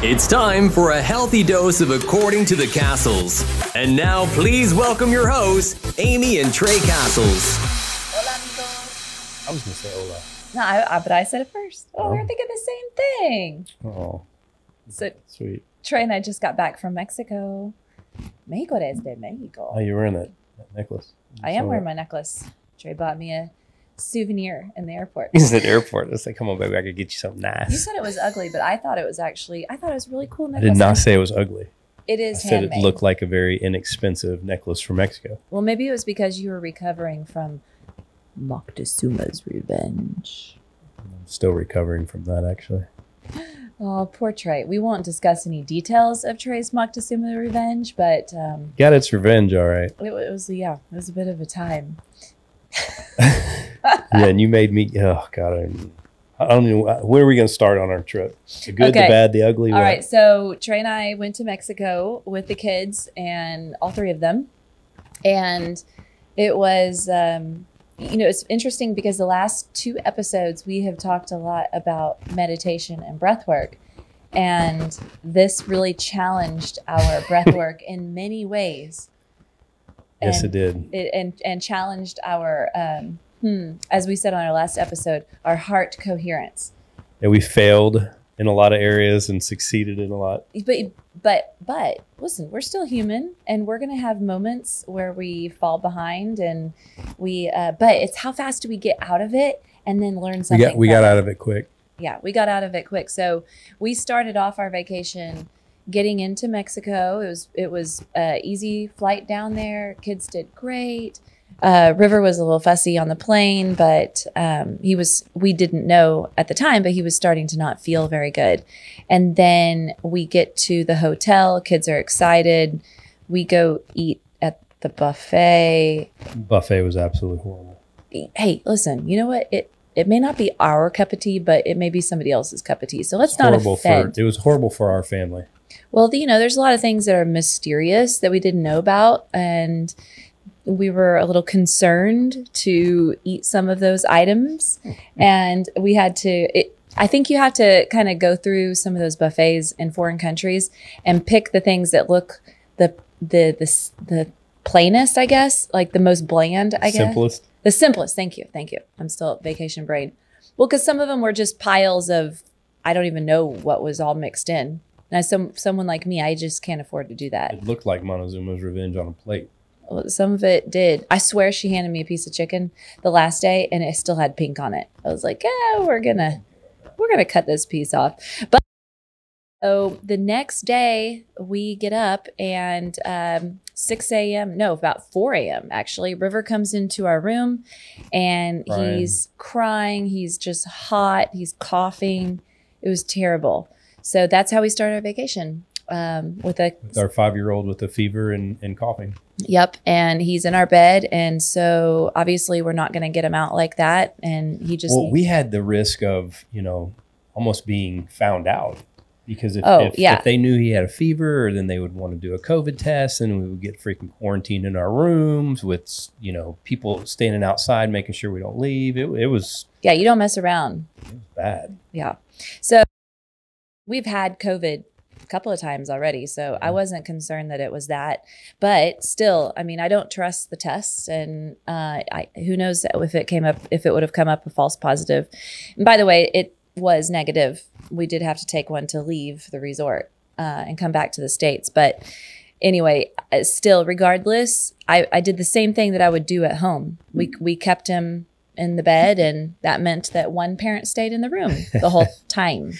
It's time for a healthy dose of According to the Cassels. And now, please welcome your hosts, Amy and Tray Cassels. Hola, amigos. I was going to say hola. No, but I said it first. Oh, we're thinking the same thing. Oh, So sweet. Trey and I just got back from Mexico. México desde Mexico. Oh, you were in that necklace. I am wearing my necklace. Trey bought me a souvenir in the airport. He's at the airport. It's like, come on, baby, I could get you something nice. You said it was ugly, but I thought it was a really cool I necklace. did not say it was ugly. It is I said handmade. it looked like a very inexpensive necklace from Mexico. Well, maybe it was because you were recovering from Moctezuma's revenge. I'm still recovering from that, actually. Oh, poor Trey. We won't discuss any details of Trey's Moctezuma revenge, but Got its revenge, all right. it was a bit of a time. Yeah, and you made me, oh, God, I don't know. Where are we going to start on our trip? The good, Okay. the bad, the ugly? All what? right, so Trey and I went to Mexico with the kids, and all three of them. And it was, it's interesting because the last 2 episodes, we have talked a lot about meditation and breath work. And this really challenged our breath work in many ways. Yes, And it did. and challenged our, as we said on our last episode, our heart coherence. And we failed in a lot of areas and succeeded in a lot. But listen, we're still human, and we're gonna have moments where we fall behind, and but it's how fast do we get out of it and then learn something. We got out of it quick. Yeah, we got out of it quick. So we started off our vacation getting into Mexico. It was easy flight down there. Kids did great. River was a little fussy on the plane, but we didn't know at the time, but he was starting to not feel very good. And then we get to the hotel. Kids are excited. We go eat at the buffet. Buffet was absolutely horrible. Hey, listen, you know what? It may not be our cup of tea, but it may be somebody else's cup of tea. So let's not offend. It was horrible for our family. Well, there's a lot of things that are mysterious that we didn't know about, and we were a little concerned to eat some of those items, and we had to. I think you have to kind of go through some of those buffets in foreign countries and pick the things that look the plainest, I guess, like the most bland, I guess. Simplest. The simplest. Thank you. I'm still at vacation brain. Well, because some of them were just piles of, I don't even know what was all mixed in. Now, someone like me, I just can't afford to do that. It looked like Montezuma's revenge on a plate. Well, some of it did. I swear she handed me a piece of chicken the last day, and it still had pink on it. I was like, we're gonna cut this piece off. But so the next day we get up, and 6 a.m. No, about 4 a.m. actually. River comes into our room, and he's crying. He's just hot. He's coughing. It was terrible. So that's how we started our vacation with our 5-year-old with a fever and coughing. Yep. And he's in our bed. And so obviously we're not going to get him out like that. And he just... Well, we had the risk of, almost being found out. Because if they knew he had a fever, then they would want to do a COVID test, and we would get freaking quarantined in our rooms with, people standing outside making sure we don't leave. It was... Yeah, you don't mess around. It was bad. Yeah. So we've had COVID a couple of times already, so I wasn't concerned that it was that. But still, I don't trust the tests, and who knows if it would have come up a false positive. And by the way, it was negative. We did have to take one to leave the resort and come back to the States. But anyway, still, regardless, I did the same thing that I would do at home. We kept him in the bed, and that meant that one parent stayed in the room the whole time.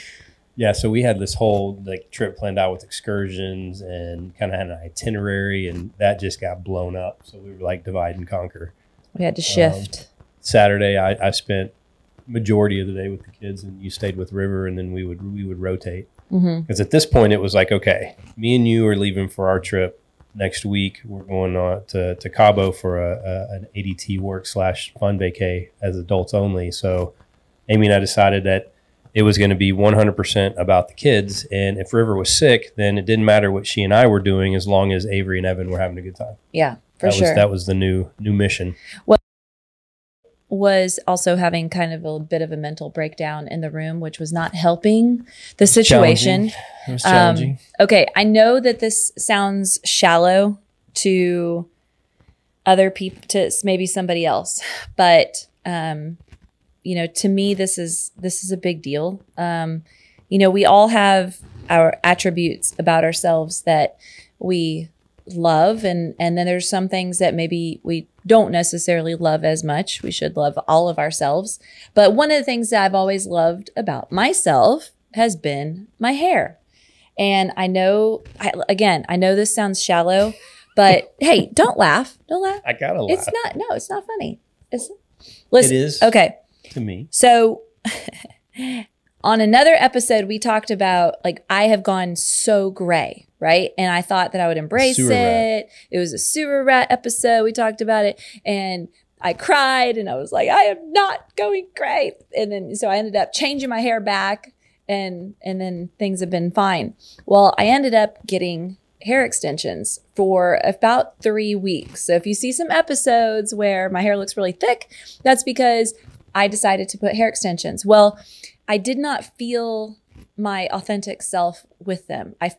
Yeah, so we had this whole trip planned out with excursions and kind of had an itinerary, and that just got blown up. So we were like divide and conquer. We had to shift. Saturday, I spent majority of the day with the kids, and you stayed with River, and then we would rotate. Because at this point, it was like, okay, me and you are leaving for our trip next week. We're going to Cabo for an ADT work / fun vacay as adults only. So Amy and I decided that it was going to be 100% about the kids. And if River was sick, then it didn't matter what she and I were doing as long as Avery and Evan were having a good time. Yeah, for sure. That was the new mission. Well, was also having kind of a bit of a mental breakdown in the room, which was not helping the situation. It was challenging. Okay. I know that this sounds shallow to other people, to maybe somebody else, but, you know, to me, this is a big deal. You know, we all have our attributes about ourselves that we love. And then there's some things that maybe we don't necessarily love as much. We should love all of ourselves. But one of the things that I've always loved about myself has been my hair. And I know, I know this sounds shallow, but hey, don't laugh. Don't laugh. I gotta laugh. It's not funny. Listen, it is. Okay. To me. So on another episode, we talked about, like, I have gone so gray, right? And I thought that I would embrace it. It was a sewer rat episode. We talked about it and I cried and I was like, I am not going gray. And then, so I ended up changing my hair back and then things have been fine. Well, I ended up getting hair extensions for about 3 weeks. So if you see some episodes where my hair looks really thick, that's because I decided to put hair extensions. Well, I did not feel my authentic self with them. I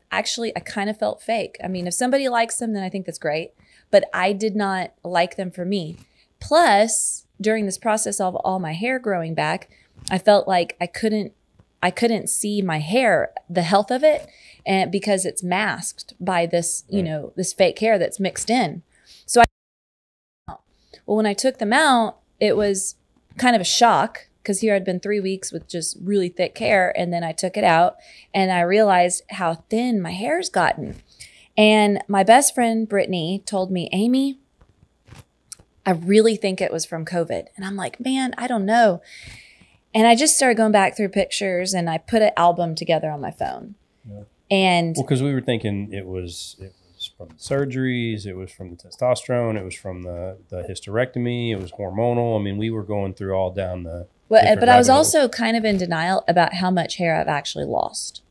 kind of felt fake. I mean, if somebody likes them, then I think that's great, but I did not like them for me. Plus, during this process of all my hair growing back, I felt like I couldn't see my hair, the health of it, and because it's masked by this, you know, this fake hair that's mixed in. So when I took them out, it was kind of a shock because here I'd been 3 weeks with just really thick hair. And then I took it out and I realized how thin my hair's gotten. And my best friend, Brittany, told me, Amy, I really think it was from COVID. And I'm like, man, I don't know. And I just started going back through pictures and I put an album together on my phone. Yeah. And because we were thinking it was from the surgeries, it was from the testosterone, it was from the hysterectomy, it was hormonal. I mean, we were going through all down the. But I was also kind of in denial about how much hair I've actually lost.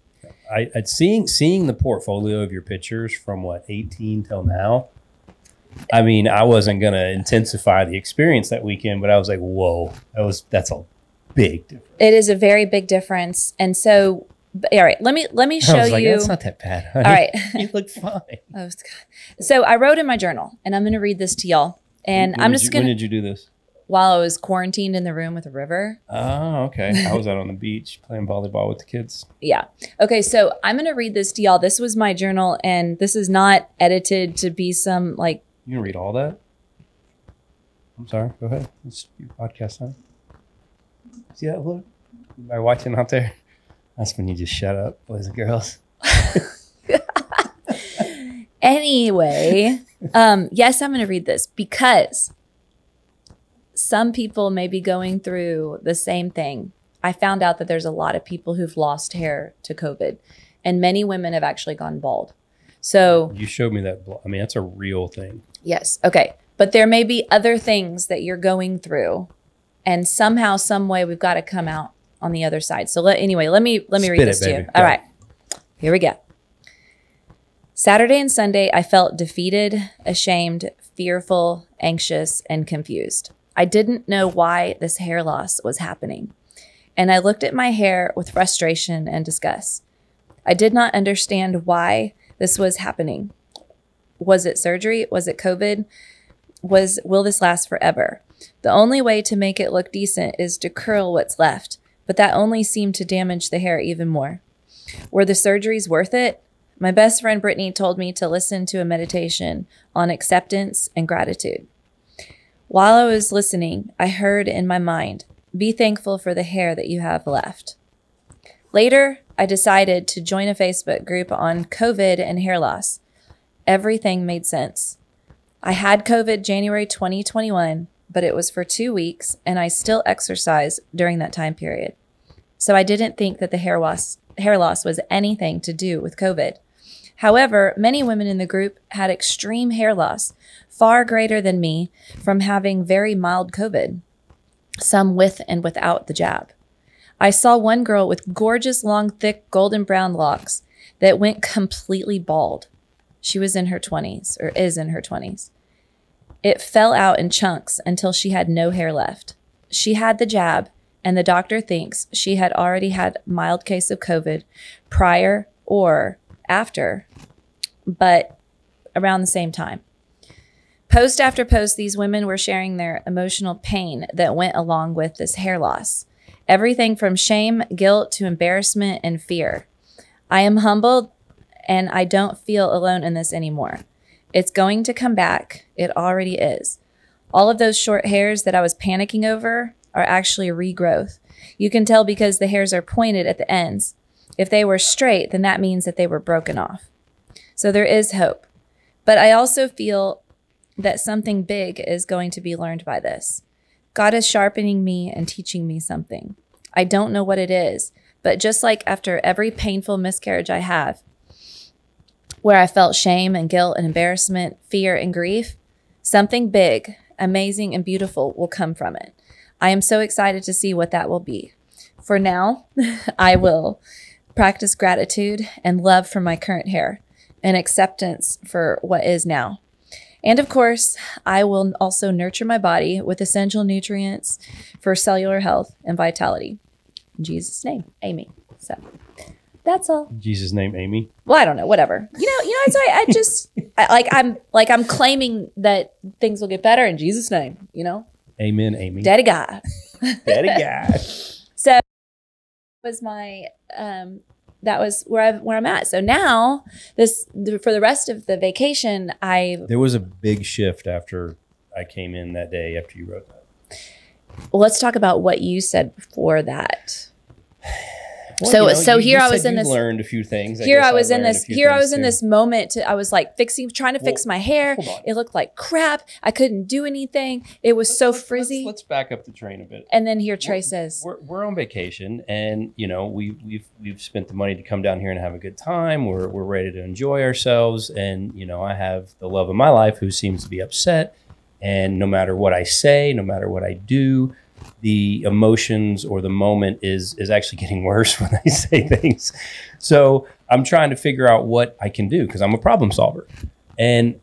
I'd seeing the portfolio of your pictures from 18 till now. I mean, I wasn't gonna intensify the experience that weekend, but I was like, whoa, that's a big difference. It is a very big difference, and so. All right, let me show you. That's not that bad, honey. All right. You look fine. Oh, God. So I wrote in my journal, and I'm going to read this to y'all. And when did you do this? While I was quarantined in the room with a river. Oh, okay. I was out on the beach playing volleyball with the kids. Yeah. Okay, so I'm going to read this to y'all. This was my journal, and this is not edited to be some, like... You can read all that? I'm sorry. Go ahead. It's your podcast time. See that look? Am I watching out there? That's when you just shut up, boys and girls. Anyway, yes, I'm going to read this because some people may be going through the same thing. I found out that there's a lot of people who've lost hair to COVID, and many women have actually gone bald. So you showed me that. I mean, that's a real thing. Yes. Okay. But there may be other things that you're going through, and somehow, some way, we've got to come out on the other side. So let me read this to you. All right, here we go. Saturday and Sunday, I felt defeated, ashamed, fearful, anxious, and confused. I didn't know why this hair loss was happening. And I looked at my hair with frustration and disgust. I did not understand why this was happening. Was it surgery? Was it COVID? Will this last forever? The only way to make it look decent is to curl what's left. But that only seemed to damage the hair even more. Were the surgeries worth it? My best friend Brittany told me to listen to a meditation on acceptance and gratitude. While I was listening, I heard in my mind, be thankful for the hair that you have left. Later, I decided to join a Facebook group on COVID and hair loss. Everything made sense. I had COVID January 2021, but it was for 2 weeks, and I still exercised during that time period. So I didn't think that the hair loss was anything to do with COVID. However, many women in the group had extreme hair loss, far greater than me, from having very mild COVID, some with and without the jab. I saw one girl with gorgeous, long, thick, golden brown locks that went completely bald. She was in her 20s, or is in her 20s. It fell out in chunks until she had no hair left. She had the jab, and the doctor thinks she had already had a mild case of COVID prior or after, but around the same time. Post after post, these women were sharing their emotional pain that went along with this hair loss. Everything from shame, guilt, to embarrassment and fear. I am humbled and I don't feel alone in this anymore. It's going to come back. It already is. All of those short hairs that I was panicking over are actually a regrowth. You can tell because the hairs are pointed at the ends. If they were straight, then that means that they were broken off. So there is hope. But I also feel that something big is going to be learned by this. God is sharpening me and teaching me something. I don't know what it is, but just like after every painful miscarriage I have, where I felt shame and guilt and embarrassment, fear and grief, something big, amazing, and beautiful will come from it. I am so excited to see what that will be. For now, I will practice gratitude and love for my current hair and acceptance for what is now. And of course, I will also nurture my body with essential nutrients for cellular health and vitality. In Jesus' name, Amy. So that's all. In Jesus' name, Amy. Well, I don't know, whatever. It's I'm claiming that things will get better in Jesus' name, Amen, Amy. Daddy God. Daddy God. So that was my that was where I'm at. So now for the rest of the vacation, there was a big shift after I came in that day after you wrote that. Well, let's talk about what you said before that. Well, so here I was in this. Learned a few things. Here I was in this moment. I was like trying to fix my hair. It looked like crap. I couldn't do anything. It was so frizzy. Let's back up the train a bit. And then here Tray says, "We're on vacation, and we've spent the money to come down here and have a good time. We're ready to enjoy ourselves, and I have the love of my life who seems to be upset, and no matter what I say, no matter what I do." The emotions or the moment is actually getting worse when I say things. So I'm trying to figure out what I can do because I'm a problem solver. And,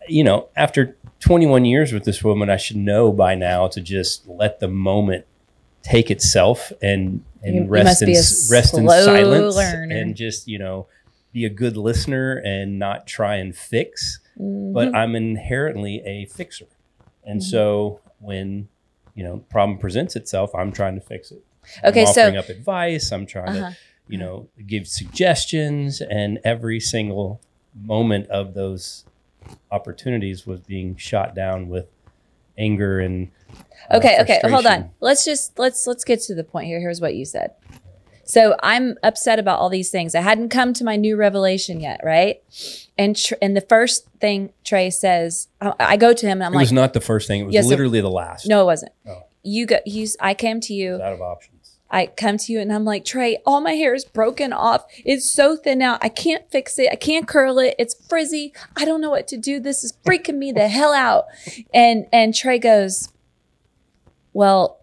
after 21 years with this woman, I should know by now to just let the moment take itself and rest in silence learner. And just, be a good listener and not try and fix. Mm-hmm. But I'm inherently a fixer. And so when problem presents itself, I'm trying to fix it. Okay, I'm offering up advice. I'm trying to, give suggestions, and every single moment of those opportunities was being shot down with anger and okay, hold on. Let's get to the point here. Here's what you said. So I'm upset about all these things. I hadn't come to my new revelation yet, right? And the first thing Tray says, I go to him and I'm like, it was not the first thing. It was literally the last. No, it wasn't. Oh. I came to you. It was out of options. I come to you and I'm like, Tray, all my hair is broken off. It's so thin out. I can't fix it. I can't curl it. It's frizzy. I don't know what to do. This is freaking me the hell out. And Tray goes, well,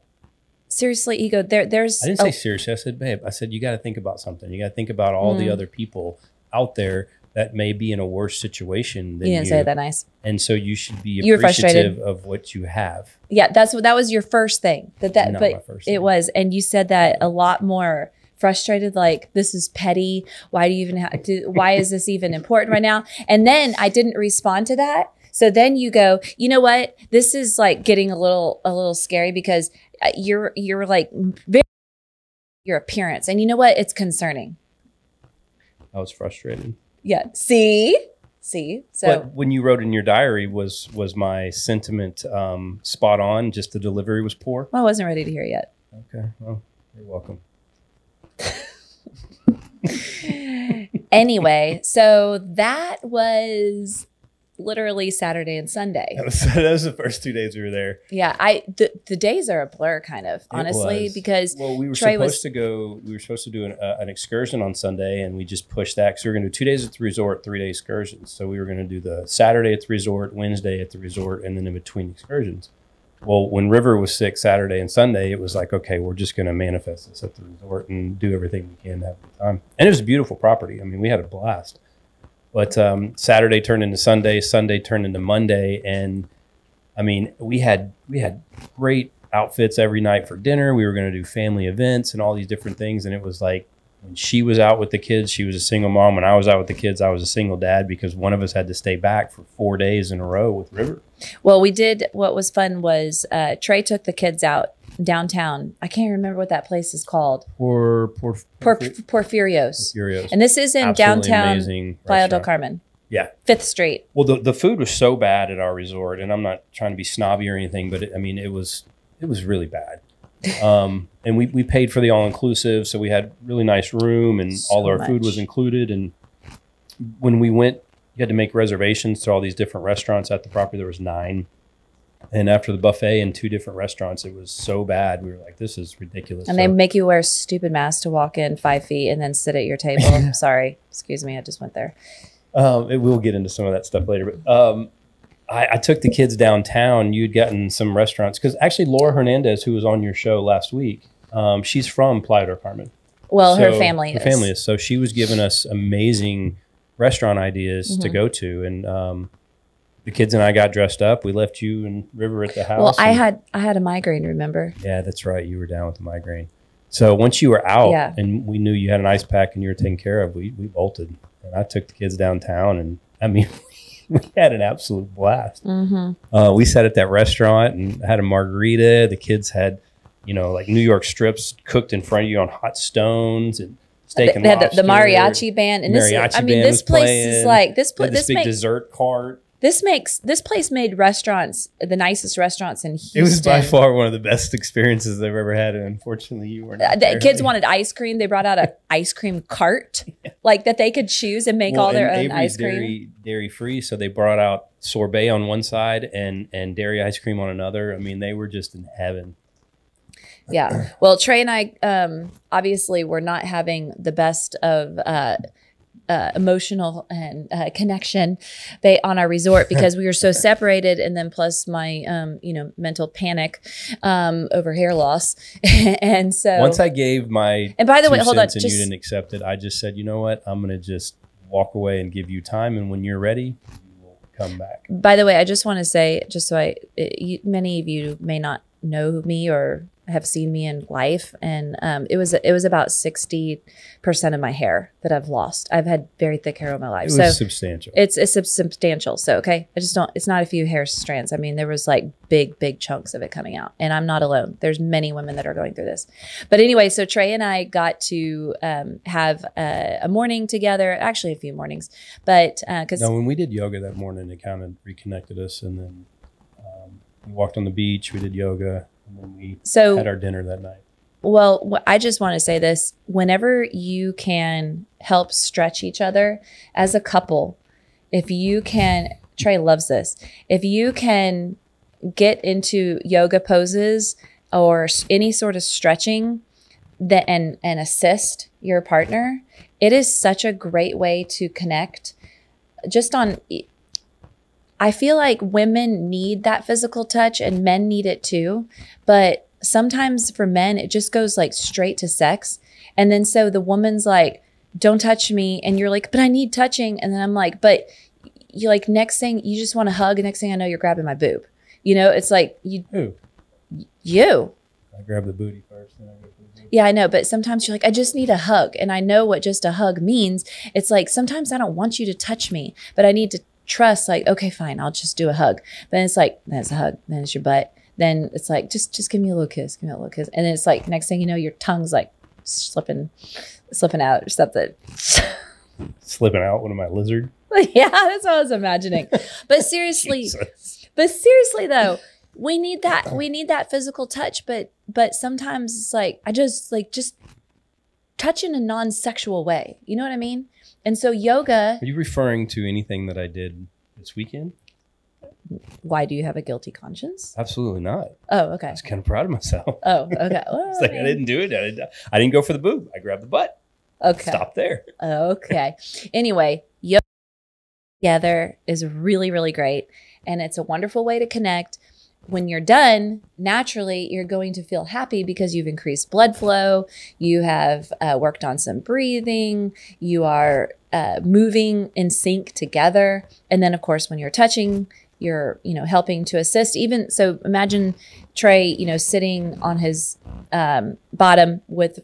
seriously, he goes, there's... I didn't say seriously. I said, babe, you got to think about something. You got to think about all the other people out there that may be in a worse situation than you. You didn't say that nice. And so you should be appreciative of what you have. Yeah, that was your first thing. Not my first thing. It was. And you said that a lot more frustrated, like, this is petty. Why do you even have to, why is this even important right now? And then I didn't respond to that. So then you go, you know what? This is like getting a little scary because you're like your appearance. And you know what? It's concerning. I was frustrated. Yeah. See? So but when you wrote in your diary, was my sentiment spot on? Just the delivery was poor? Well, I wasn't ready to hear yet. Okay. Well, you're welcome. Anyway, so that was literally Saturday and Sunday. That was the first 2 days we were there. Yeah, the days are a blur, kind of, honestly, because we were supposed to do an excursion on Sunday, and we just pushed that because we were going to do 2 days at the resort, 3-day excursions. So we were going to do the Saturday at the resort, Wednesday at the resort, and then in between excursions. Well, when River was sick Saturday and Sunday, it was like, okay, we're just going to manifest this at the resort and do everything we can to have a good time. And it was a beautiful property. I mean, we had a blast. But Saturday turned into Sunday, Sunday turned into Monday, and I mean, we had great outfits every night for dinner. We were going to do family events and all these different things, and it was like When she was out with the kids, she was a single mom. When I was out with the kids, I was a single dad because one of us had to stay back for 4 days in a row with River. Well, we did. What was fun was Trey took the kids out downtown. I can't remember what that place is called. Porfirio's. And this is in Absolutely downtown amazing Playa del restaurant. Carmen. Yeah. 5th Street. Well, the food was so bad at our resort, and I'm not trying to be snobby or anything, but it was really bad. And we paid for the all-inclusive, so we had really nice room, and So all our food much. was included. And when we went, you had to make reservations to all these different restaurants at the property. There was 9. And after the buffet in 2 different restaurants, it was so bad. We were like, this is ridiculous. And they make you wear a stupid mask to walk in 5 feet and then sit at your table. Sorry. Excuse me. I just went there. We'll get into some of that stuff later. But I took the kids downtown. You'd gotten some restaurants. Because actually, Laura Hernandez, who was on your show last week, she's from Playa del Carmen. Well, her So family Her is. family is. So she was giving us amazing restaurant ideas to go to. And the kids and I got dressed up. We left you and River at the house. Well, I and- had a migraine, remember? Yeah, that's right. You were down with the migraine. So once you were out Yeah. and we knew you had an ice pack and you were taken care of, we bolted. And I took the kids downtown, and I mean, we had an absolute blast. Mm-hmm. We sat at that restaurant and had a margarita. The kids had, like New York strips cooked in front of you on hot stones and steak and They had lobster. the mariachi band. And this, Mariachi I mean, band this was place playing. is like, this They had this big makes, dessert cart. this place made restaurants, the nicest restaurants in Houston. It was by far one of the best experiences I've ever had, and unfortunately, you were not there. The kids wanted ice cream. They brought out an ice cream cart, like that they could choose and make all their own ice cream. Dairy free, so they brought out sorbet on one side and dairy ice cream on another. I mean, they were just in heaven. Yeah. Well, Trey and I obviously were not having the best of emotional and connection on our resort because we were so separated, and then plus my mental panic over hair loss. And so Once I gave my and by the way, 2 hold on, cents and you didn't accept it, I just said, you know what, I'm gonna just walk away and give you time, and when you're ready, you will come back. by the way, I just want to say, just so many of you may not know me or have seen me in life, and it was about 60% of my hair that I've lost. I've had very thick hair all my life, It was substantial. it's substantial. So okay, I just don't. It's not a few hair strands. I mean, there was like big chunks of it coming out, and I'm not alone. There's many women that are going through this. But anyway, so Trey and I got to have a morning together. Actually, a few mornings, but because No, when we did yoga that morning, it kind of reconnected us, and then we walked on the beach. We did yoga, and then we had our dinner that night. Well, I just want to say this. Whenever you can help stretch each other as a couple, if you can, Trey loves this, if you can get into yoga poses or any sort of stretching and assist your partner, it is such a great way to connect. I feel like women need that physical touch and men need it too. But sometimes for men, it just goes like straight to sex. And then so the woman's like, don't touch me. And you're like, but I need touching. And then I'm like, but you like next thing you just want to hug. And next thing I know, you're grabbing my boob. It's like Who? You. I grabbed the booty first, then I go for the booty. Yeah, I know. But sometimes you're like, I just need a hug. And I know what just a hug means. It's like, sometimes I don't want you to touch me, but I need to trust, like, okay, fine, I'll just do a hug. Then it's like, then it's a hug. Then it's your butt. Then it's like, just give me a little kiss. Give me a little kiss. And then it's like, next thing you know, your tongue's like slipping out or something. Slipping out one of my lizard. Yeah, that's what I was imagining. But seriously, Jesus. though, we need that physical touch. But sometimes it's like, I just touch in a non-sexual way. You know what I mean? And so yoga. Are you referring to anything that I did this weekend? Why do you have a guilty conscience? Absolutely not. Oh, okay. I was kind of proud of myself. Oh, okay. Well, It's like I didn't do it. I didn't go for the boob. I grabbed the butt. Okay. Stop there. Okay. Anyway, yoga together is really, really great. And it's a wonderful way to connect. When you're done, naturally, you're going to feel happy because you've increased blood flow. You have worked on some breathing. You are moving in sync together. And then, of course, when you're touching, you're, helping to assist. Even so, imagine Trey, sitting on his bottom with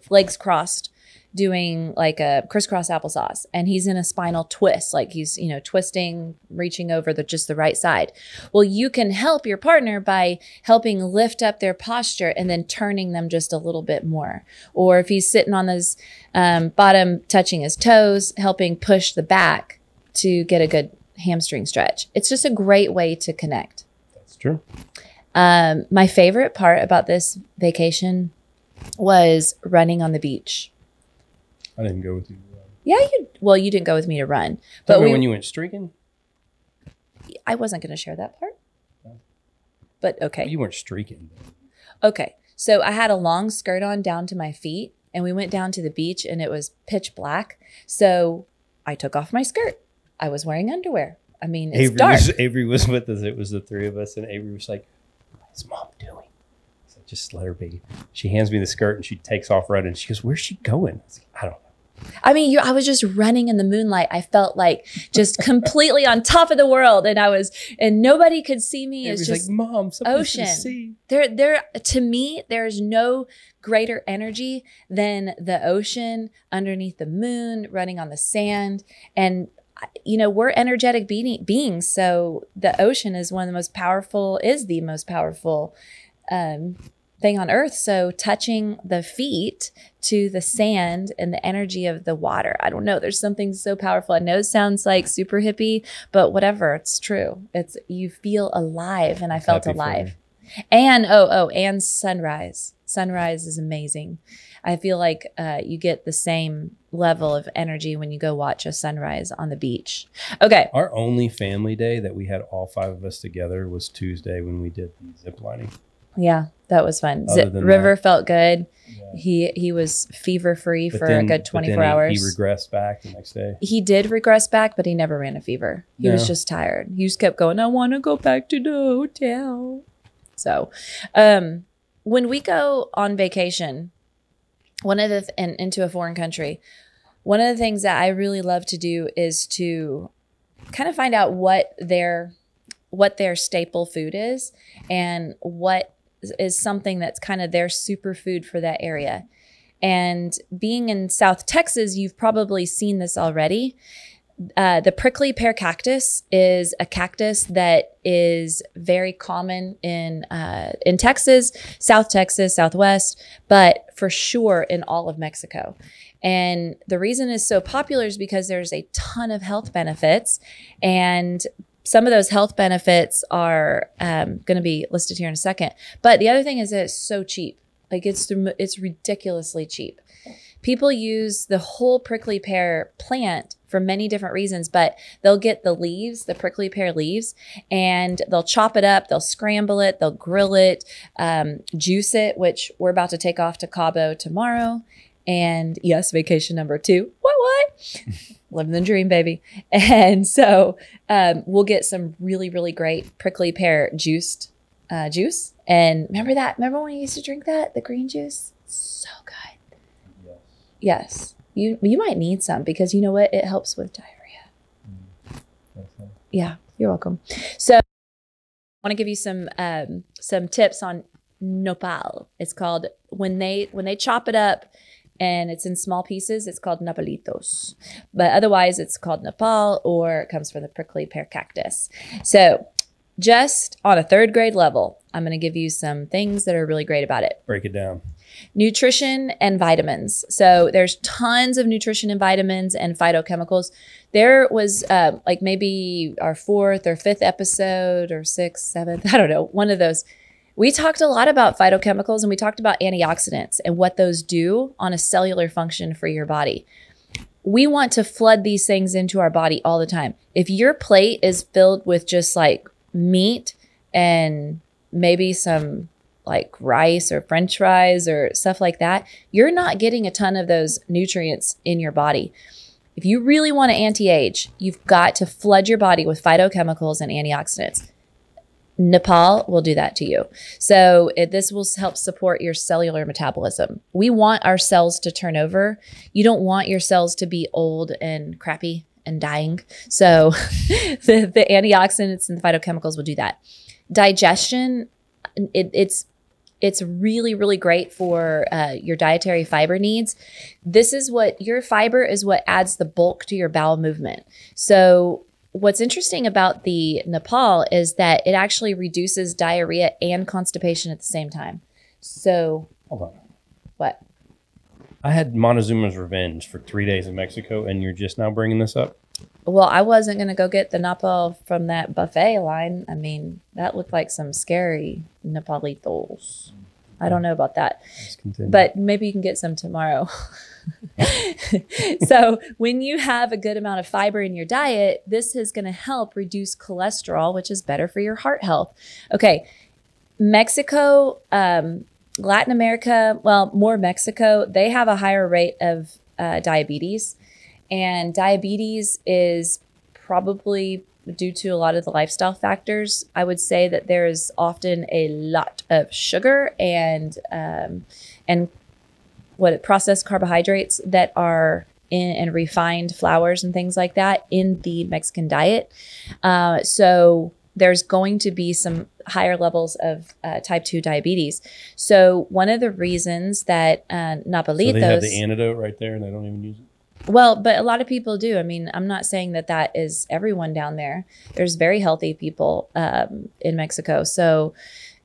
legs crossed, doing like a crisscross applesauce and he's in a spinal twist, like he's, twisting, reaching over just the right side. Well, you can help your partner by helping lift up their posture and then turning them just a little bit more. Or if he's sitting on his bottom, touching his toes, helping push the back to get a good hamstring stretch. It's just a great way to connect. That's true. My favorite part about this vacation was running on the beach. I didn't go with you. Yeah, you didn't go with me to run. But when you went streaking? I wasn't going to share that part. No. But okay. You weren't streaking. Okay. So I had a long skirt on down to my feet and we went down to the beach and it was pitch black. So I took off my skirt. I was wearing underwear. I mean, it's dark. Avery was with us. It was the three of us and Avery was like, what's Mom doing? I said, just let her be. She hands me the skirt and she takes off running. She goes, where's she going? I was like, I don't know. I mean, I was just running in the moonlight. I felt like just completely on top of the world, and nobody could see me. It was just like, Mom, ocean. To see. To me, there's no greater energy than the ocean underneath the moon, running on the sand, and we're energetic beings. So the ocean is the most powerful thing on earth. So touching the feet to the sand and the energy of the water, I don't know, there's something so powerful. I know it sounds like super hippie, but whatever, it's true. You feel alive, and I felt alive. And and sunrise is amazing. I feel like you get the same level of energy when you go watch a sunrise on the beach. Okay. Our only family day that we had all five of us together was Tuesday when we did the zip lining. Yeah, that was fun. River felt good. Yeah. He was fever free for a good 24 hours. He regressed back the next day. He did regress back, but he never ran a fever. He was just tired. He just kept going, I want to go back to the hotel. So when we go on vacation, into a foreign country, one of the things that I really love to do is to kind of find out what their staple food is and what is something that's kind of their superfood for that area. And being in South Texas, you've probably seen this already. The prickly pear cactus is a cactus that is very common in Texas, South Texas, Southwest, but for sure in all of Mexico. And the reason it's so popular is because there's a ton of health benefits, and some of those health benefits are going to be listed here in a second. But the other thing is that it's so cheap. Like it's ridiculously cheap. People use the whole prickly pear plant for many different reasons, but they'll get the leaves, the prickly pear leaves, and they'll chop it up, they'll scramble it, they'll grill it, juice it, which we're about to take off to Cabo tomorrow. And yes, vacation number 2. What? Living the dream, baby. And so we'll get some really, really great prickly pear juice. And remember when you used to drink that, the green juice? So good. Yes. You might need some because you know what? It helps with diarrhea. Yeah, you're welcome. So I want to give you some tips on nopal. It's called, when they chop it up and it's in small pieces, it's called nopalitos. But otherwise it's called nopal, or it comes from the prickly pear cactus. So just on a 3rd grade level, I'm going to give you some things that are really great about it. Break it down. Nutrition and vitamins. So there's tons of nutrition and vitamins and phytochemicals. There was like maybe our 4th or 5th episode, or 6th, 7th, I don't know, one of those. We talked a lot about phytochemicals, and we talked about antioxidants and what those do on a cellular function for your body. We want to flood these things into our body all the time. If your plate is filled with just like meat and maybe some like rice or French fries or stuff like that, you're not getting a ton of those nutrients in your body. If you really want to anti-age, you've got to flood your body with phytochemicals and antioxidants. Nepal will do that to you. So this will help support your cellular metabolism. We want our cells to turn over. You don't want your cells to be old and crappy and dying. So the antioxidants and the phytochemicals will do that. Digestion, it's It's really, really great for your dietary fiber needs. This is what your fiber is what adds the bulk to your bowel movement. So what's interesting about the Nepal is that it actually reduces diarrhea and constipation at the same time. So hold on. What? I had Montezuma's Revenge for 3 days in Mexico, and you're just now bringing this up? Well, I wasn't going to go get the Nepal from that buffet line. I mean, that looked like some scary Nepalitos. I don't know about that, but maybe you can get some tomorrow. So when you have a good amount of fiber in your diet, this is going to help reduce cholesterol, which is better for your heart health. Okay. Mexico, Latin America, well, more Mexico, they have a higher rate of diabetes. And diabetes is probably due to a lot of the lifestyle factors. I would say that there is often a lot of sugar and processed carbohydrates that are in and refined flours and things like that in the Mexican diet. So there's going to be some higher levels of type 2 diabetes. So one of the reasons that Nopalitos... So they have the antidote right there and they don't even use it? Well, but a lot of people do. I mean, I'm not saying that that is everyone down there. There's very healthy people in Mexico. So,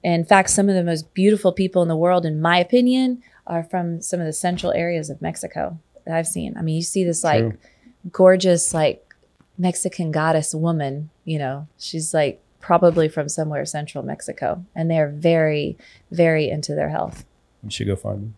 in fact, some of the most beautiful people in the world, in my opinion, are from some of the central areas of Mexico that I've seen. I mean, you see this like gorgeous, like Mexican goddess woman, you know, she's like probably from somewhere central Mexico, and they're very, very into their health. We should go find them.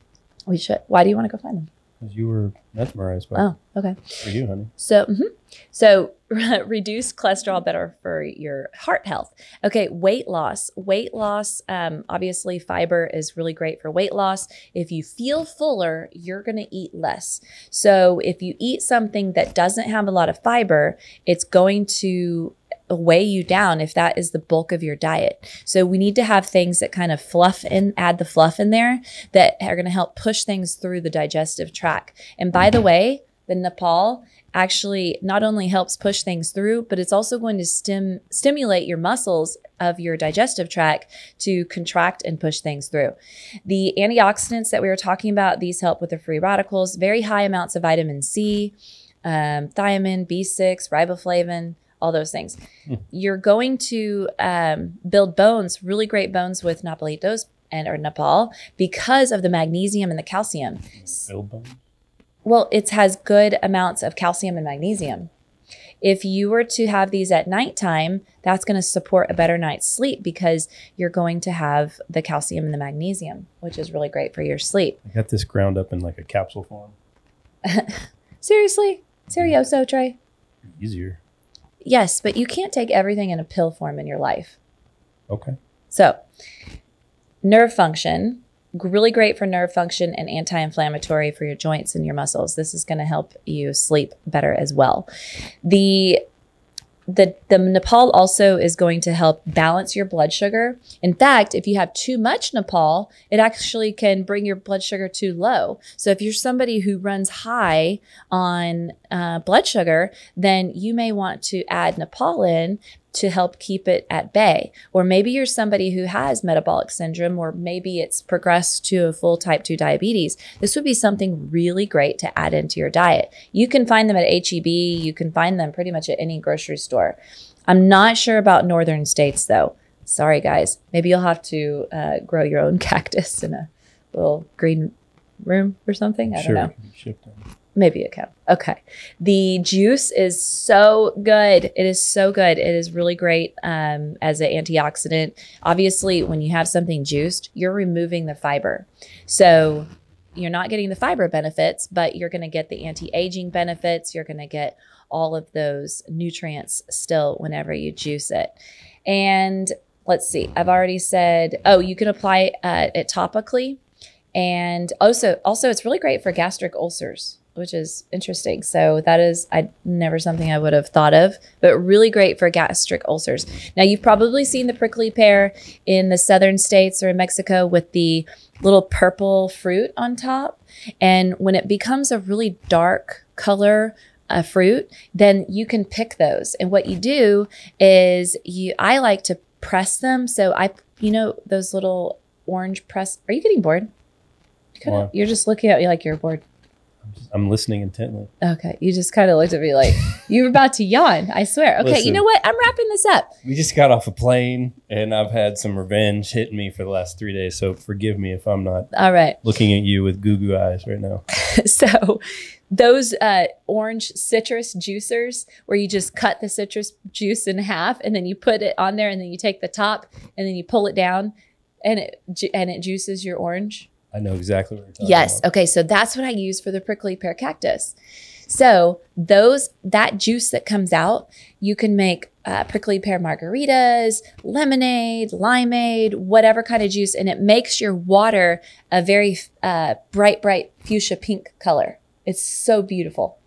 We should. Why do you want to go find them? Because you were mesmerized by Oh, okay. For you, honey. So reduce cholesterol, better for your heart health. Okay, weight loss. Weight loss, obviously fiber is really great for weight loss. If you feel fuller, you're going to eat less. So if you eat something that doesn't have a lot of fiber, it's going to weigh you down if that is the bulk of your diet. So we need to have things that kind of add the fluff in there that are going to help push things through the digestive tract. And by the way, the Nepal actually not only helps push things through, but it's also going to stimulate your muscles of your digestive tract to contract and push things through. The antioxidants that we were talking about, these help with the free radicals, very high amounts of vitamin C, thiamine, B6, riboflavin, all those things. You're going to build bones, really great bones with Nopalitos or Nepal because of the magnesium and the calcium. Build bones? Well, it has good amounts of calcium and magnesium. If you were to have these at nighttime, that's going to support a better night's sleep because you're going to have the calcium and the magnesium, which is really great for your sleep. I got this ground up in like a capsule form. Seriously? Serioso, Trey? Easier. Yes, but you can't take everything in a pill form in your life. Okay. So, nerve function, really great for nerve function and anti-inflammatory for your joints and your muscles. This is going to help you sleep better as well. The Nepal also is going to help balance your blood sugar. In fact, if you have too much Nepal, it actually can bring your blood sugar too low. So if you're somebody who runs high on blood sugar, then you may want to add Nepal in to help keep it at bay. Or maybe you're somebody who has metabolic syndrome, or maybe it's progressed to a full type 2 diabetes. This would be something really great to add into your diet. You can find them at HEB. You can find them pretty much at any grocery store. I'm not sure about northern states though. Sorry guys. Maybe you'll have to grow your own cactus in a little green room or something. I don't know. Maybe it can. Okay. The juice is so good. It is so good. It is really great as an antioxidant. Obviously, when you have something juiced, you're removing the fiber. So you're not getting the fiber benefits, but you're going to get the anti-aging benefits. You're going to get all of those nutrients still whenever you juice it. And let's see. I've already said, you can apply it topically. And also it's really great for gastric ulcers, which is interesting. So that is never something I would have thought of, but really great for gastric ulcers. Now, you've probably seen the prickly pear in the southern states or in Mexico with the little purple fruit on top. And when it becomes a really dark color fruit, then you can pick those. And what you do is I like to press them. So those little orange press. Are you getting bored? You're just looking at me like you're bored. I'm listening intently. Okay. You just kind of looked at me like you were about to yawn. I swear. Okay. Listen, you know what? I'm wrapping this up. We just got off a plane and I've had some revenge hitting me for the last 3 days. So forgive me if I'm not all right looking at you with goo eyes right now. So those orange citrus juicers where you just cut the citrus juice in half and then you put it on there and then you take the top and then you pull it down and it juices your orange. I know exactly what you're talking yes. about. Okay. So that's what I use for the prickly pear cactus. So that juice that comes out, you can make prickly pear margaritas, lemonade, limeade, whatever kind of juice. And it makes your water a very bright fuchsia pink color. It's so beautiful.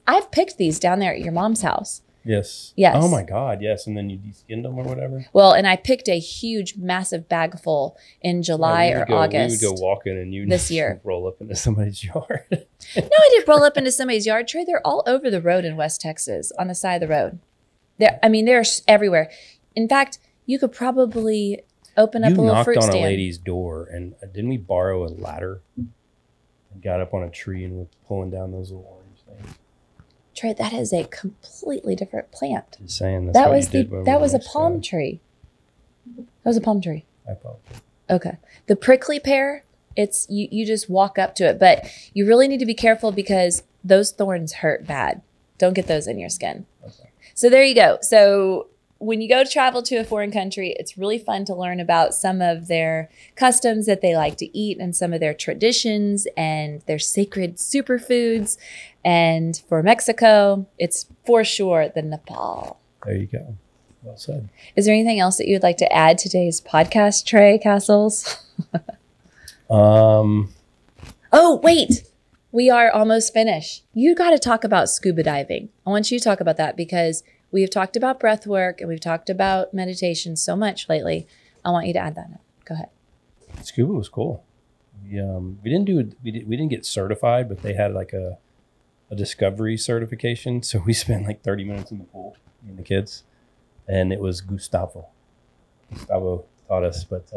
I've picked these down there at your mom's house. Yes. Yes. Oh my God. Yes. And then you de-skinned them or whatever. Well, and I picked a huge, massive bag full in July or August. We would go walking and you this year roll up into somebody's yard. No, I didn't roll up into somebody's yard, Trey. They're all over the road in West Texas on the side of the road. They're everywhere. In fact, you could probably open up a little fruit stand. You knocked on a lady's door and didn't we borrow a ladder and got up on a tree and was pulling down those little orange things? Trey, that is a completely different plant. Just saying. That was a palm tree. That was a palm tree. I apologize. Okay. The prickly pear, it's you just walk up to it, but you really need to be careful because those thorns hurt bad. Don't get those in your skin. Okay. So there you go. So when you go to travel to a foreign country, it's really fun to learn about some of their customs that they like to eat and some of their traditions and their sacred superfoods. And for Mexico, it's for sure the Nepal. There you go. Well said. Is there anything else that you would like to add to today's podcast, Tray Cassels? Oh, wait. We are almost finished. You got to talk about scuba diving. I want you to talk about that because we have talked about breath work and we've talked about meditation so much lately. I want you to add that in. Go ahead. Scuba was cool. We didn't get certified, but they had like a discovery certification. So we spent like 30 minutes in the pool, me and the kids, and it was Gustavo taught us, but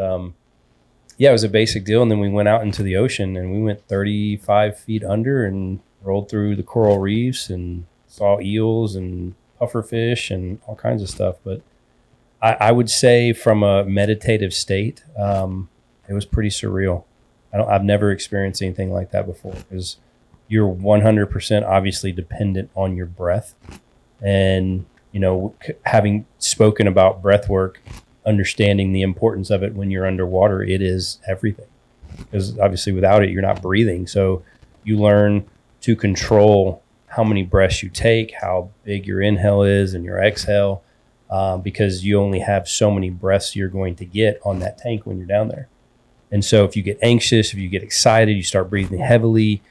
yeah, it was a basic deal. And then we went out into the ocean and we went 35 feet under and rolled through the coral reefs and saw eels and pufferfish and all kinds of stuff. But I would say from a meditative state, it was pretty surreal. I've never experienced anything like that before because you're 100% obviously dependent on your breath. And, you know, having spoken about breath work, understanding the importance of it when you're underwater, it is everything. Because obviously without it, you're not breathing. So you learn to control how many breaths you take, how big your inhale is and your exhale, because you only have so many breaths you're going to get on that tank when you're down there. And so if you get anxious, if you get excited, you start breathing heavily,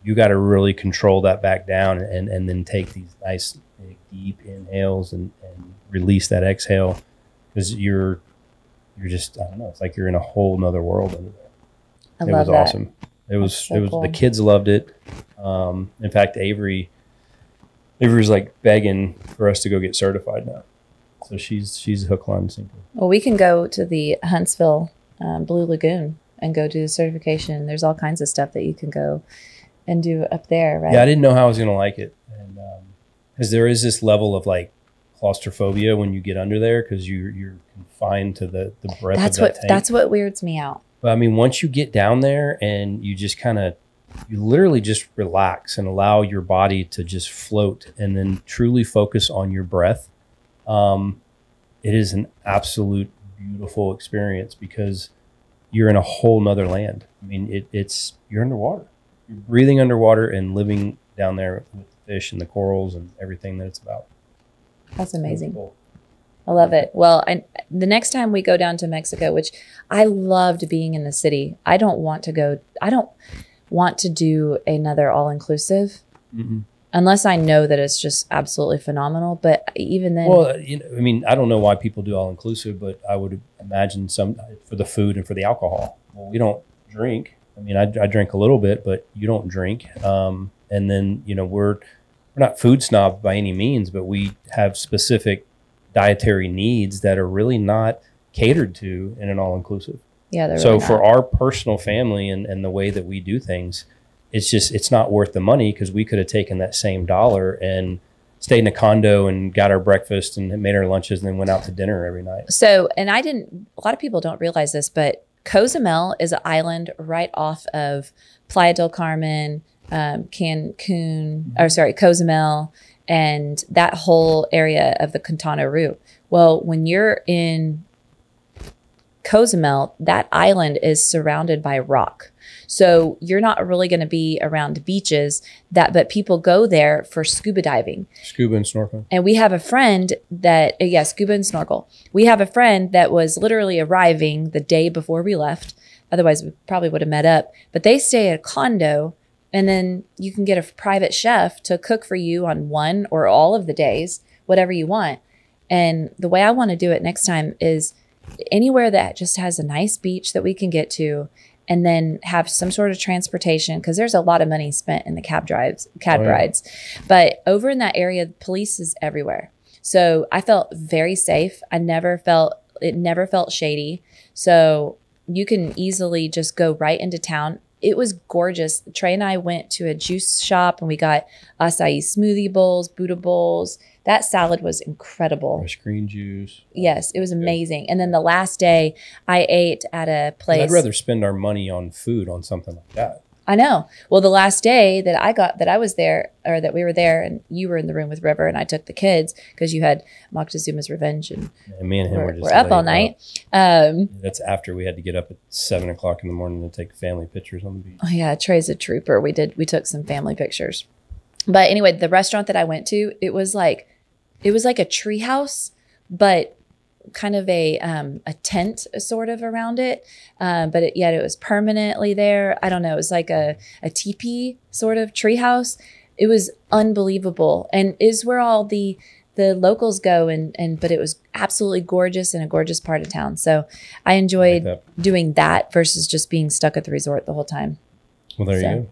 you got to really control that back down and then take these nice big, deep inhales and release that exhale because you're just, I don't know, it's like you're in a whole nother world under there. It was awesome. It was cool. The kids loved it. In fact, Avery's like begging for us to go get certified now. So she's hook, line, and sinker. Well, we can go to the Huntsville Blue Lagoon and go do the certification. There's all kinds of stuff that you can go and do up there, right? Yeah, I didn't know how I was going to like it. And because there is this level of like claustrophobia when you get under there because you're confined to the breath of that tank. That's what weirds me out. But I mean, once you get down there and you just you literally just relax and allow your body to just float and then truly focus on your breath. It is an absolute beautiful experience because you're in a whole nother land. I mean, you're underwater. You're breathing underwater and living down there with the fish and the corals and everything that it's about. That's amazing. Cool. I love it. Well, the next time we go down to Mexico, which I loved being in the city, I don't want to do another all-inclusive unless I know that it's just absolutely phenomenal. But even then, well, I mean, I don't know why people do all-inclusive, but I would imagine some for the food and for the alcohol. Well, we don't drink. I mean, I drink a little bit, but you don't drink. And then, we're not food snobs by any means, but we have specific dietary needs that are really not catered to in an all-inclusive. Yeah. They're So really for not. our personal family and the way that we do things, it's not worth the money, because we could have taken that same dollar and stayed in a condo and got our breakfast and made our lunches and then went out to dinner every night. So, and a lot of people don't realize this, but Cozumel is an island right off of Playa del Carmen, Cozumel, and that whole area of the Quintana Roo. Well, when you're in Cozumel, that island is surrounded by rock. So you're not really going to be around beaches but people go there for scuba diving. Scuba and snorkeling. And we have a friend that, scuba and snorkel. We have a friend that was literally arriving the day before we left. Otherwise, we probably would have met up. But they stay at a condo, and then you can get a private chef to cook for you on one or all of the days, whatever you want. And the way I want to do it next time is anywhere that just has a nice beach that we can get to, and then have some sort of transportation, because there's a lot of money spent in the cab rides. But over in that area, the police is everywhere. So I felt very safe. It never felt shady. So you can easily just go right into town. It was gorgeous. Trey and I went to a juice shop and we got acai smoothie bowls, Buddha bowls. That salad was incredible. Fresh green juice. Yes, it was amazing. And then the last day I ate at a place. I'd rather spend our money on food on something like that. I know. Well, the last day that I was there, or that we were there, and you were in the room with River, and I took the kids because you had Moctezuma's Revenge, and me and him we're up all night. That's after we had to get up at 7 o'clock in the morning to take family pictures on the beach. Oh yeah, Trey's a trooper. We took some family pictures. But anyway, the restaurant that I went to, it was like a tree house, but kind of a tent sort of around it. But it was permanently there. I don't know. It was like a teepee sort of tree house. It was unbelievable, and is where all the locals go. But it was absolutely gorgeous in a gorgeous part of town. So I enjoyed doing that versus just being stuck at the resort the whole time. Well, there you go.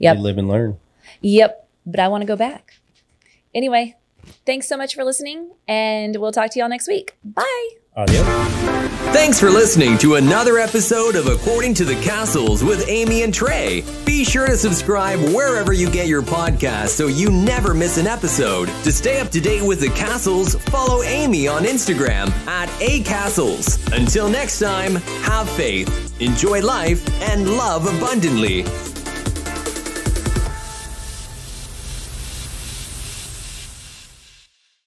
Yep. You live and learn. Yep. But I want to go back. Anyway, thanks so much for listening, and we'll talk to y'all next week. Bye. Adios. Thanks for listening to another episode of According to the Cassels with Amy and Tray. Be sure to subscribe wherever you get your podcasts so you never miss an episode. To stay up to date with the Cassels, follow Amy on Instagram @acassels. Until next time, have faith, enjoy life, and love abundantly.